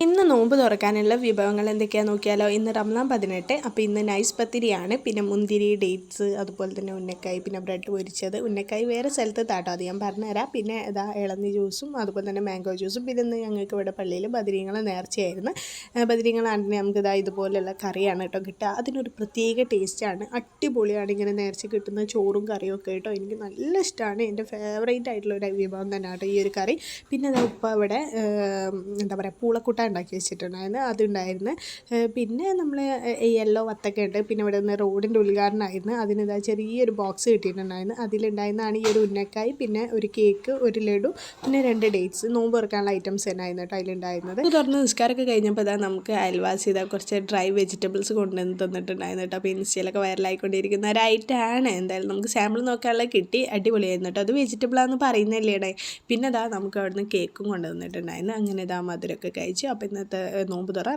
ഇന്ന് നോമ്പ് തുറക്കാനുള്ള വിഭവങ്ങൾ എന്തൊക്കെയാണെന്ന് നോക്കിയാലോ. ഇന്ന് റംസാൻ 18. അപ്പോൾ ഇന്ന് നൈസ് പത്തിരിയാണ്, പിന്നെ മുന്തിരി, ഡേറ്റ്സ്, അതുപോലെ തന്നെ ഉന്നക്കായ്, പിന്നെ ബ്രെഡ് പൊരിച്ചത്. ഉന്നക്കായ് വേറെ സ്ഥലത്ത് താട്ടോ, അത് ഞാൻ പറഞ്ഞുതരാം. പിന്നെ ഇതാ ഇളനീ ജ്യൂസും അതുപോലെ തന്നെ മാംഗോ ജ്യൂസും. പിന്നെ ഇന്ന് ഞങ്ങൾക്ക് ഇവിടെ പള്ളിയിൽ ബദരീങ്ങൾ നേർച്ചയായിരുന്നു. ബദരീങ്ങളാണെങ്കിൽ നമുക്ക് ഇതാ ഇതുപോലെയുള്ള കറിയാണ് കേട്ടോ കിട്ടുക. അതിനൊരു പ്രത്യേക ടേസ്റ്റാണ്, അടിപൊളിയാണ് ഇങ്ങനെ നേർച്ച കിട്ടുന്ന ചോറും കറിയും ഒക്കെ കേട്ടോ. എനിക്ക് നല്ല ഇഷ്ടമാണ്, എൻ്റെ ഫേവറേറ്റ് ആയിട്ടുള്ള ഒരു വിഭവം തന്നെ കേട്ടോ ഈ ഒരു കറി. പിന്നെ ഇതാ ഉപ്പ ഇവിടെ എന്താ പറയുക പൂളക്കൂട്ട ഉണ്ടാക്കി വെച്ചിട്ടുണ്ടായിരുന്നു, അതുണ്ടായിരുന്നു. പിന്നെ നമ്മൾ യെല്ലോ വത്തക്ക ഉണ്ട്. പിന്നെ ഇവിടെ നിന്ന് റോഡിൻ്റെ ഉദ്ഘാടനമായിരുന്നു, അതിനിതാ ചെറിയൊരു ബോക്സ് കിട്ടിയിട്ടുണ്ടായിരുന്നു. അതിലുണ്ടായിരുന്നതാണ് ഈ ഒരു ഉന്നക്കായ്, പിന്നെ ഒരു കേക്ക്, ഒരു ലഡു, പിന്നെ 2 ഡേറ്റ്സ്. നോമ്പ് തുറക്കാനുള്ള ഐറ്റംസ് തന്നെയായിരുന്നു കേട്ടോ അതിലുണ്ടായിരുന്നത്. ഇത് തുറന്ന് നിസ്കാരമൊക്കെ കഴിഞ്ഞപ്പോൾ ഇതാ നമുക്ക് അയൽവാസി ഇതാ കുറച്ച് ഡ്രൈ വെജിറ്റബിൾസ് കൊണ്ടുവന്ന് തന്നിട്ടുണ്ടായിരുന്നു കേട്ടോ. അപ്പോൾ ഇൻസ്റ്റയിലൊക്കെ വൈറലായിക്കൊണ്ടിരിക്കുന്ന ഒരു ഐറ്റമാണ്. എന്തായാലും നമുക്ക് സാമ്പിൾ നോക്കാനുള്ള കിട്ടി, അടിപൊളിയായിരുന്നു കേട്ടോ. അത് വെജിറ്റബിളാണെന്ന് പറയുന്നില്ലേടെ. പിന്നെ ഇതാ നമുക്ക് അവിടുന്ന് കേക്കും കൊണ്ടുവന്നിട്ടുണ്ടായിരുന്നു. അങ്ങനെ ഇതാ മധുരമൊക്കെ കഴിച്ചു. അപ്പോൾ ഇന്നത്തെ നോമ്പ് തുറ